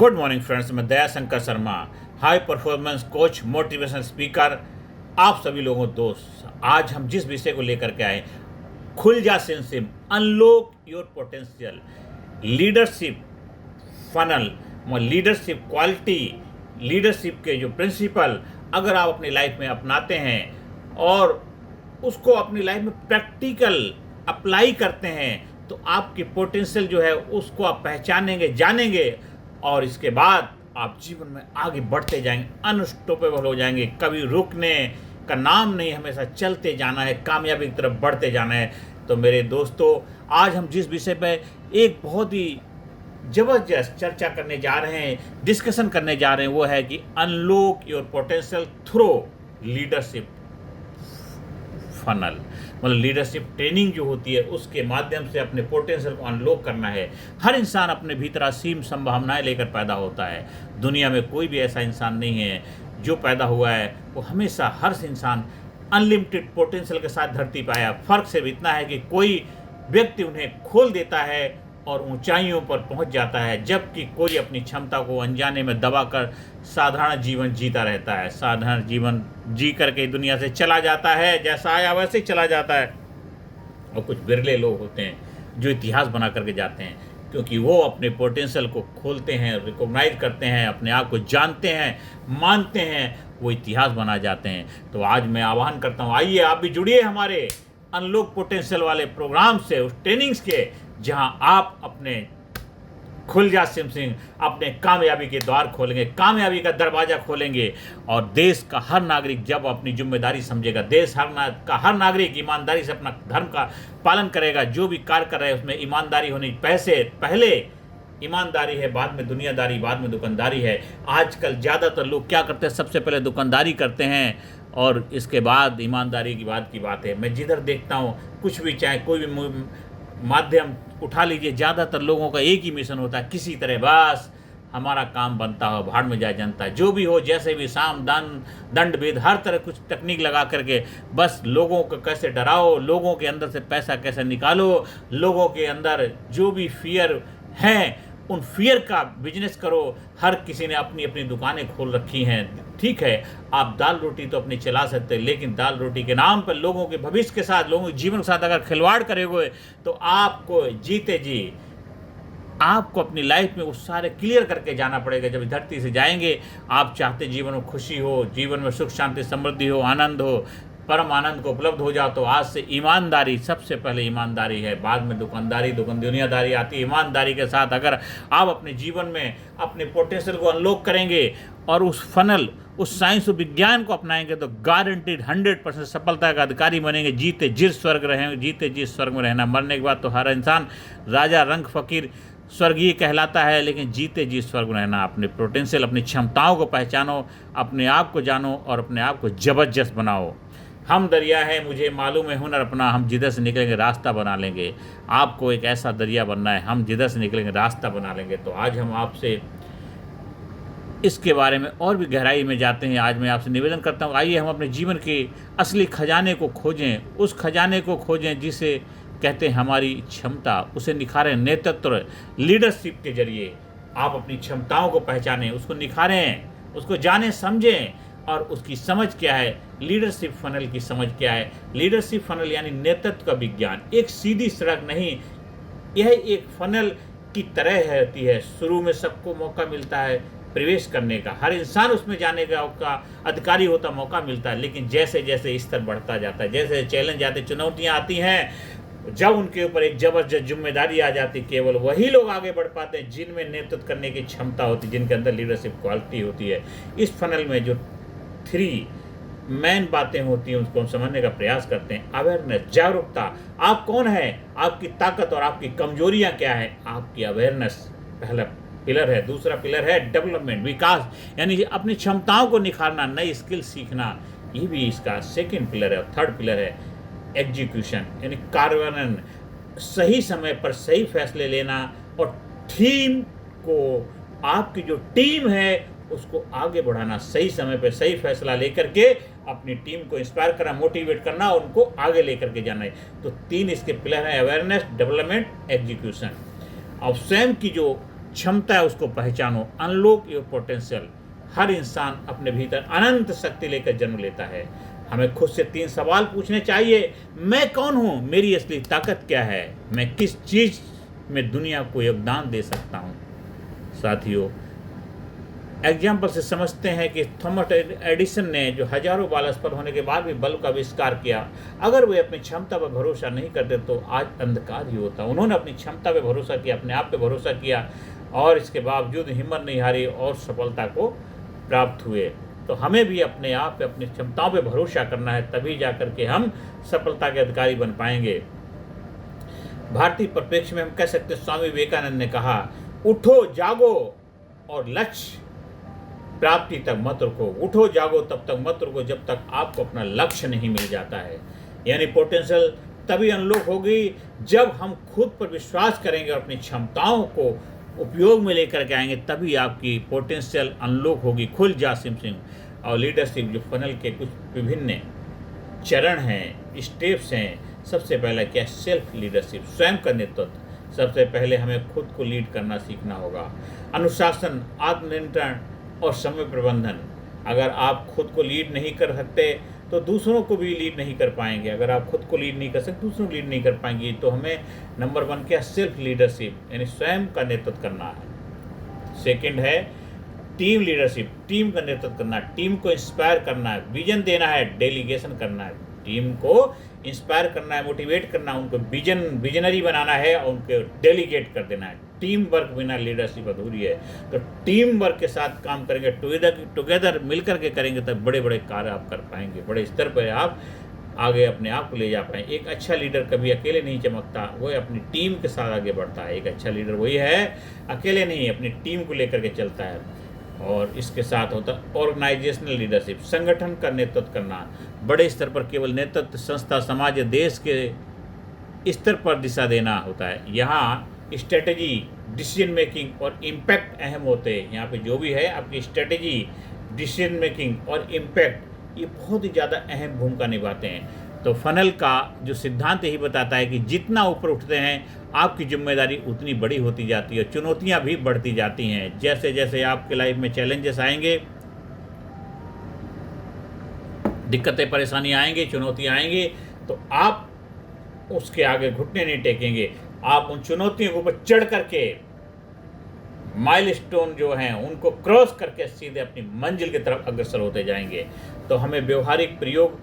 Good morning friends, मैं Daya Shankar Sharma, high performance coach, motivational speaker, आप सभी लोगों दोस्त। आज हम जिस विषय को लेकर के आए, खुल जा SIM, unlock your potential, leadership funnel, leadership quality, leadership के जो प्रिंसिपल अगर आप अपनी लाइफ में अपनाते हैं और उसको अपनी लाइफ में प्रैक्टिकल अप्लाई करते हैं तो आपकी पोटेंशियल जो है उसको आप पहचानेंगे, जानेंगे और इसके बाद आप जीवन में आगे बढ़ते जाएंगे, अनस्टॉपेबल हो जाएंगे। कभी रुकने का नाम नहीं, हमेशा चलते जाना है, कामयाबी की तरफ बढ़ते जाना है। तो मेरे दोस्तों, आज हम जिस विषय पर एक बहुत ही जबरदस्त चर्चा करने जा रहे हैं, डिस्कशन करने जा रहे हैं, वो है कि unlock your potential through leadership funnel. Leadership training जो होती है उसके माध्यम से अपने पोटेंशियल को अनलॉक करना है। हर इंसान अपने भीतर असीम संभावनाएं लेकर पैदा होता है। दुनिया में कोई भी ऐसा इंसान नहीं है जो पैदा हुआ है वो हमेशा, हर इंसान अनलिमिटेड पोटेंशियल के साथ धरती पर आया। फर्क सिर्फ इतना है कि कोई व्यक्ति उन्हें खोल देता है और ऊंचाइयों पर पहुंच जाता है, जबकि कोई अपनी क्षमता को अनजाने में दबाकर साधारण जीवन जीता रहता है। साधारण जीवन जी करके दुनिया से चला जाता है, जैसा आया वैसे ही चला जाता है। और कुछ बिरले लोग होते हैं जो इतिहास बना करके जाते हैं, क्योंकि वो अपने पोटेंशियल को खोलते हैं, रिकॉग्नाइज करते हैं, अपने आप को जानते हैं, मानते हैं, वो इतिहास बना जाते हैं। तो आज मैं आह्वान करता हूँ, आइए आप भी जुड़िए हमारे अनलॉक पोटेंशियल वाले प्रोग्राम से, उस ट्रेनिंग्स के, जहां आप अपने खुल जा सिंह अपने कामयाबी के द्वार खोलेंगे, कामयाबी का दरवाजा खोलेंगे। और देश का हर नागरिक जब अपनी जिम्मेदारी समझेगा, देश का हर नागरिक ईमानदारी से अपना धर्म का पालन करेगा, जो भी कार्य कर रहे हैं उसमें ईमानदारी होनी, पहले ईमानदारी है, बाद में दुनियादारी, बाद में दुकानदारी है। आजकल ज़्यादातर लोग क्या करते हैं, सबसे पहले दुकानदारी करते हैं और इसके बाद ईमानदारी की बात है। मैं जिधर देखता हूँ, कुछ भी चाहे कोई भी माध्यम उठा लीजिए, ज़्यादातर लोगों का एक ही मिशन होता है, किसी तरह बस हमारा काम बनता हो, भाड़ में जाए जनता, जो भी हो, जैसे भी, साम दंड भेद, हर तरह कुछ तकनीक लगा करके बस लोगों को कैसे डराओ, लोगों के अंदर से पैसा कैसे निकालो, लोगों के अंदर जो भी फियर हैं उन फियर का बिजनेस करो। हर किसी ने अपनी अपनी दुकानें खोल रखी हैं। ठीक है, आप दाल रोटी तो अपनी चला सकते हैं, लेकिन दाल रोटी के नाम पर लोगों के भविष्य के साथ, लोगों के जीवन के साथ अगर खिलवाड़ करोगे तो आपको जीते जी आपको अपनी लाइफ में वो सारे क्लियर करके जाना पड़ेगा। जब धरती से जाएंगे, आप चाहते जीवन में खुशी हो, जीवन में सुख शांति समृद्धि हो, आनंद हो, परम आनंद को उपलब्ध हो जाओ, तो आज से ईमानदारी, सबसे पहले ईमानदारी है, बाद में दुकानदारी, दुनियादारी आती है। ईमानदारी के साथ अगर आप अपने जीवन में अपने पोटेंशियल को अनलॉक करेंगे और उस फनल, उस साइंस और विज्ञान को अपनाएंगे तो गारंटीड 100% सफलता का अधिकारी बनेंगे। जीते जिस स्वर्ग में रहना। मरने के बाद तो हर इंसान राजा, रंग, फकीर, स्वर्गीय कहलाता है, लेकिन जीते जी स्वर्ग में रहना। अपने पोटेंशियल, अपनी क्षमताओं को पहचानो, अपने आप को जानो और अपने आप को जबरदस्त बनाओ। हम दरिया है, मुझे मालूम है हुनर अपना, हम जिधर से निकलेंगे रास्ता बना लेंगे। आपको एक ऐसा दरिया बनना है, हम जिधर से निकलेंगे रास्ता बना लेंगे। तो आज हम आपसे इसके बारे में और भी गहराई में जाते हैं। आज मैं आपसे निवेदन करता हूँ, आइए हम अपने जीवन के असली खजाने को खोजें, उस खजाने को खोजें जिसे कहते हैं हमारी क्षमता, उसे निखारें। नेतृत्व, लीडरशिप के जरिए आप अपनी क्षमताओं को पहचानें, उसको निखारें, उसको जानें, समझें और उसकी समझ क्या है, लीडरशिप फनल की समझ क्या है। लीडरशिप फनल यानी नेतृत्व का विज्ञान, एक सीधी सड़क नहीं, यह एक फनल की तरह होती है। शुरू में सबको मौका मिलता है प्रवेश करने का, हर इंसान उसमें जाने का अधिकारी होता, मौका मिलता है। लेकिन जैसे जैसे स्तर बढ़ता जाता है, जैसे चैलेंज आते, चुनौतियाँ आती हैं, जब उनके ऊपर एक जबरदस्त जिम्मेदारी आ जाती, केवल वही लोग आगे बढ़ पाते हैं जिनमें नेतृत्व करने की क्षमता होती, जिनके अंदर लीडरशिप क्वालिटी होती है। इस फनल में जो 3 मेन बातें होती हैं उसको हम समझने का प्रयास करते हैं। अवेयरनेस, जागरूकता, आप कौन है, आपकी ताकत और आपकी कमजोरियां क्या है, आपकी अवेयरनेस पहला पिलर है। दूसरा पिलर है डेवलपमेंट, विकास, यानी अपनी क्षमताओं को निखारना, नई स्किल सीखना, ये भी इसका सेकंड पिलर है। थर्ड पिलर है एग्जीक्यूशन, यानी कार्यान्वयन, सही समय पर सही फैसले लेना और टीम को, आपकी जो टीम है उसको आगे बढ़ाना, सही समय पर सही फैसला लेकर के अपनी टीम को इंस्पायर करना, मोटिवेट करना, उनको आगे लेकर के जाना है। तो 3 इसके पिलर हैं, अवेयरनेस, डेवलपमेंट, एग्जीक्यूशन। अब स्वयं की जो क्षमता है उसको पहचानो। Unlock your potential. हर इंसान अपने भीतर अनंत शक्ति लेकर जन्म लेता है। हमें खुद से 3 सवाल पूछने चाहिए। मैं कौन हूँ? मेरी असली ताकत क्या है? मैं किस चीज़ में दुनिया को योगदान दे सकता हूँ? साथियों, एग्जाम्पल से समझते हैं कि थॉमस एडिसन ने जो हजारों बाल असफल होने के बाद भी बल्ब का आविष्कार किया, अगर वे अपनी क्षमता पर भरोसा नहीं करते तो आज अंधकार ही होता। उन्होंने अपनी क्षमता पर भरोसा किया, अपने आप पे भरोसा किया और इसके बावजूद हिम्मत नहीं हारी और सफलता को प्राप्त हुए। तो हमें भी अपने आप पे, अपनी क्षमताओं पे भरोसा करना है, तभी जाकर के हम सफलता के अधिकारी बन पाएंगे। भारतीय परिप्रेक्ष्य में हम कह सकते हैं, स्वामी विवेकानंद ने कहा, उठो जागो और लक्ष्य प्राप्ति तक मत रुको। उठो जागो तब तक मत रुको जब तक आपको अपना लक्ष्य नहीं मिल जाता है। यानी पोटेंशियल तभी अनलॉक होगी जब हम खुद पर विश्वास करेंगे और अपनी क्षमताओं को उपयोग में लेकर के आएंगे, तभी आपकी पोटेंशियल अनलॉक होगी, खुल जा सिम सिम। और लीडरशिप जो फनल के कुछ विभिन्न चरण हैं, स्टेप्स हैं। सबसे पहला क्या? सेल्फ लीडरशिप, स्वयं का नेतृत्व। सबसे पहले हमें खुद को लीड करना सीखना होगा। अनुशासन, आत्मनियंत्रण और समय प्रबंधन। अगर आप खुद को लीड नहीं कर सकते तो दूसरों को भी लीड नहीं कर पाएंगे। अगर आप खुद को लीड नहीं कर सकते, दूसरों को लीड नहीं कर पाएंगे। तो हमें नंबर 1 क्या? सेल्फ लीडरशिप, यानी स्वयं का नेतृत्व करना है। सेकंड है टीम लीडरशिप, टीम का नेतृत्व करना, टीम को इंस्पायर करना है, विजन देना है, डेलीगेशन करना है। टीम को इंस्पायर करना है, मोटिवेट करना, उनको विजनरी बनाना है और उनको डेलीगेट कर देना है। टीम वर्क बिना लीडरशिप अधूरी है। तो टीम वर्क के साथ काम करेंगे, टुगेदर मिलकर के करेंगे, तब बड़े बड़े कार्य आप कर पाएंगे, बड़े स्तर पर आप आगे अपने आप को ले जा पाएंगे। एक अच्छा लीडर कभी अकेले नहीं चमकता, वो अपनी टीम के साथ आगे बढ़ता है। एक अच्छा लीडर वही है, अकेले नहीं, अपनी टीम को लेकर के चलता है। और इसके साथ होता है ऑर्गेनाइजेशनल लीडरशिप, संगठन का नेतृत्व करना। बड़े स्तर पर केवल नेतृत्व संस्था, समाज या देश के स्तर पर दिशा देना होता है। यहाँ स्ट्रेटेजी, डिसीजन मेकिंग और इम्पैक्ट अहम होते हैं। यहाँ पे जो भी है आपकी स्ट्रेटेजी, डिसीजन मेकिंग और इम्पैक्ट, ये बहुत ही ज़्यादा अहम भूमिका निभाते हैं। तो फनल का जो सिद्धांत यही बताता है कि जितना ऊपर उठते हैं आपकी जिम्मेदारी उतनी बड़ी होती जाती है, चुनौतियाँ भी बढ़ती जाती हैं। जैसे जैसे आपके लाइफ में चैलेंजेस आएंगे, दिक्कतें परेशानी आएंगे, चुनौतियाँ आएंगी, तो आप उसके आगे घुटने नहीं टेकेंगे। आप उन चुनौतियों के ऊपर चढ़ करके माइलस्टोन जो हैं उनको क्रॉस करके सीधे अपनी मंजिल की तरफ अग्रसर होते जाएंगे। तो हमें व्यवहारिक प्रयोग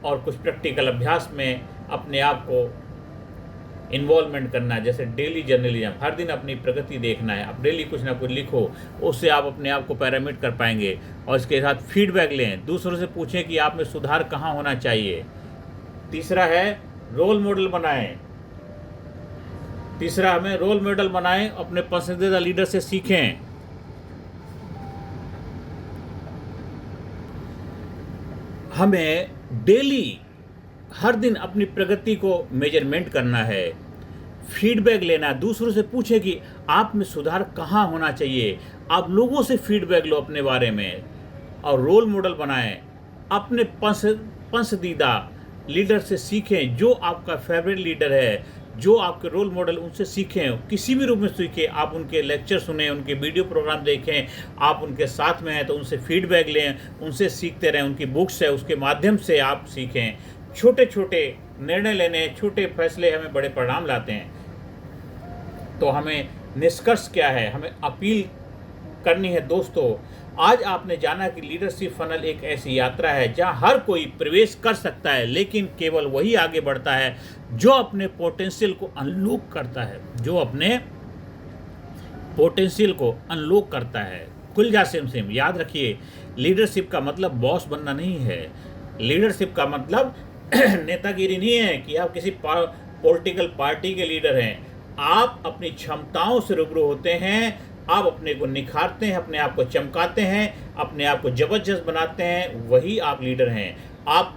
और कुछ प्रैक्टिकल अभ्यास में अपने आप को इन्वॉल्वमेंट करना है। जैसे डेली जर्नलिज्म, हर दिन अपनी प्रगति देखना है। आप डेली कुछ ना कुछ लिखो, उससे आप अपने आप को पैरामीट कर पाएंगे। और इसके साथ फीडबैक लें, दूसरों से पूछें कि आप में सुधार कहाँ होना चाहिए। तीसरा है रोल मॉडल बनाएं। तीसरा हमें रोल मॉडल बनाएं, अपने पसंदीदा लीडर से सीखें। हमें डेली हर दिन अपनी प्रगति को मेजरमेंट करना है, फीडबैक लेना, दूसरों से पूछे कि आप में सुधार कहाँ होना चाहिए। आप लोगों से फीडबैक लो अपने बारे में और रोल मॉडल बनाएं। अपने पसंदीदा लीडर से सीखें, जो आपका फेवरेट लीडर है, जो आपके रोल मॉडल, उनसे सीखें, किसी भी रूप में सीखें। आप उनके लेक्चर सुनें, उनके वीडियो प्रोग्राम देखें, आप उनके साथ में हैं तो उनसे फीडबैक लें, उनसे सीखते रहें। उनकी बुक्स है उसके माध्यम से आप सीखें। छोटे छोटे निर्णय लेने, छोटे फैसले हमें बड़े परिणाम लाते हैं। तो हमें निष्कर्ष क्या है, हमें अपील करनी है। दोस्तों, आज आपने जाना कि लीडरशिप फनल एक ऐसी यात्रा है जहां हर कोई प्रवेश कर सकता है, लेकिन केवल वही आगे बढ़ता है जो अपने पोटेंशियल को अनलॉक करता है, जो अपने पोटेंशियल को अनलॉक करता है। खुल जा सिम सिम। याद रखिए, लीडरशिप का मतलब बॉस बनना नहीं है। लीडरशिप का मतलब नेतागिरी नहीं है कि आप किसी पॉलिटिकल पार्टी के लीडर हैं। आप अपनी क्षमताओं से रूबरू होते हैं, आप अपने को निखारते हैं, अपने आप को चमकाते हैं, अपने आप को जबरदस्त बनाते हैं, वही आप लीडर हैं। आप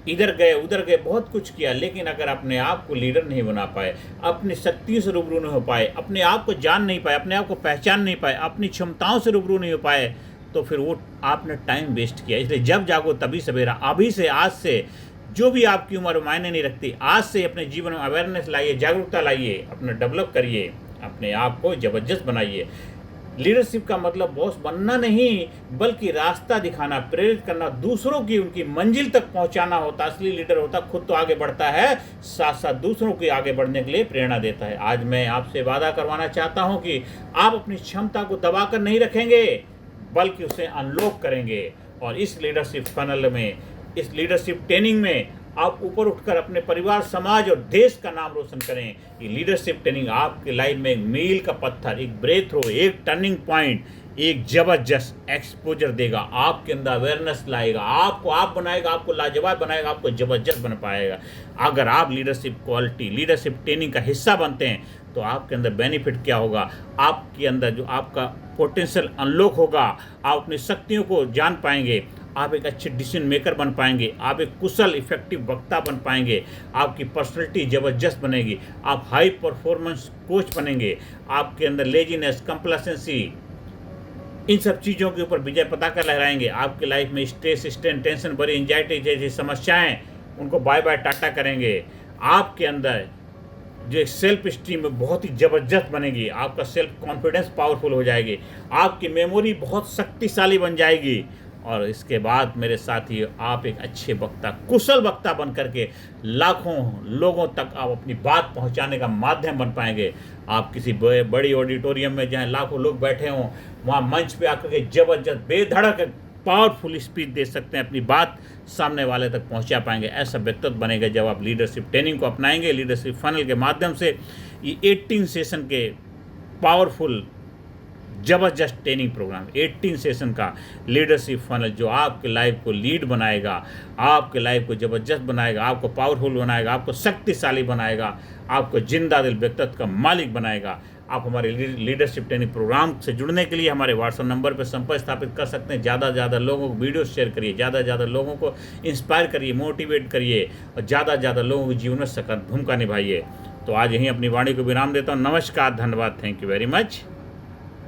इधर गए उधर गए, बहुत कुछ किया, लेकिन अगर अपने आप को लीडर नहीं बना पाए, अपनी शक्तियों से रूबरू नहीं हो पाए, अपने आप को जान नहीं पाए, अपने आप को पहचान नहीं पाए, अपनी क्षमताओं से रूबरू नहीं हो पाए, तो फिर वो आपने टाइम वेस्ट किया। इसलिए जब जागो तभी सवेरा। अभी से, आज से, जो भी आपकी उम्र मायने नहीं रखती, आज से अपने जीवन में अवेयरनेस लाइए, जागरूकता लाइए, अपना डेवलप करिए अपने आप को ज़बरदस्त बनाइए। लीडरशिप का मतलब बॉस बनना नहीं, बल्कि रास्ता दिखाना, प्रेरित करना, दूसरों की उनकी मंजिल तक पहुंचाना होता। असली लीडर होता खुद तो आगे बढ़ता है, साथ साथ दूसरों को आगे बढ़ने के लिए प्रेरणा देता है। आज मैं आपसे वादा करवाना चाहता हूं कि आप अपनी क्षमता को दबाकर नहीं रखेंगे, बल्कि उसे अनलॉक करेंगे। और इस लीडरशिप फनल में, इस लीडरशिप ट्रेनिंग में आप ऊपर उठकर अपने परिवार, समाज और देश का नाम रोशन करें। ये लीडरशिप ट्रेनिंग आपके लाइफ में एक मील का पत्थर, एक ब्रेक थ्रो, एक टर्निंग पॉइंट, एक जबरदस्त एक्सपोजर देगा। आपके अंदर अवेयरनेस लाएगा, आपको आप बनाएगा, आपको लाजवाब बनाएगा, आपको जबरदस्त बन पाएगा। अगर आप लीडरशिप क्वालिटी, लीडरशिप ट्रेनिंग का हिस्सा बनते हैं तो आपके अंदर बेनिफिट क्या होगा, आपके अंदर जो आपका पोटेंशियल अनलॉक होगा, आप अपनी शक्तियों को जान पाएंगे, आप एक अच्छे डिसीजन मेकर बन पाएंगे, आप एक कुशल इफेक्टिव वक्ता बन पाएंगे, आपकी पर्सनैलिटी ज़बरदस्त बनेगी, आप हाई परफॉर्मेंस कोच बनेंगे, आपके अंदर लेजीनेस, कंप्लेसेंसी, इन सब चीज़ों के ऊपर विजय पताका लहराएंगे। आपके लाइफ में स्ट्रेस, स्ट्रेन, टेंशन, बड़ी एंजाइटी जैसी समस्याएं, उनको बाय बाय टाटा करेंगे। आपके अंदर जो एक सेल्फ स्टीम है बहुत ही ज़बरदस्त बनेगी, आपका सेल्फ कॉन्फिडेंस पावरफुल हो जाएगी, आपकी मेमोरी बहुत शक्तिशाली बन जाएगी। और इसके बाद मेरे साथी, आप एक अच्छे वक्ता, कुशल वक्ता बन करके लाखों लोगों तक आप अपनी बात पहुंचाने का माध्यम बन पाएंगे। आप किसी बड़ी ऑडिटोरियम में जहां लाखों लोग बैठे हों, वहां मंच पे आकर के जबरदस्त बेधड़क पावरफुल स्पीच दे सकते हैं, अपनी बात सामने वाले तक पहुंचा पाएंगे। ऐसा व्यक्तित्व बनेगा जब आप लीडरशिप ट्रेनिंग को अपनाएंगे। लीडरशिप फनल के माध्यम से ये 18 सेशन के पावरफुल जबरदस्त ट्रेनिंग प्रोग्राम, 18 सेशन का लीडरशिप फनल, जो आपके लाइफ को लीड बनाएगा, आपके लाइफ को जबरदस्त बनाएगा, आपको पावरफुल बनाएगा, आपको शक्तिशाली बनाएगा, आपको जिंदा दिल व्यक्तित्व का मालिक बनाएगा। आप हमारे लीडरशिप ट्रेनिंग प्रोग्राम से जुड़ने के लिए हमारे व्हाट्सएप नंबर पर संपर्क स्थापित कर सकते हैं। ज़्यादा से ज़्यादा लोगों को वीडियो शेयर करिए, ज़्यादा से ज़्यादा लोगों को इंस्पायर करिए, मोटिवेट करिए, और ज़्यादा से ज़्यादा लोगों के जीवन में सकारात्मक भूमिका निभाइए। तो आज यहीं अपनी वाणी को विराम देता हूँ। नमस्कार, धन्यवाद, थैंक यू वेरी मच।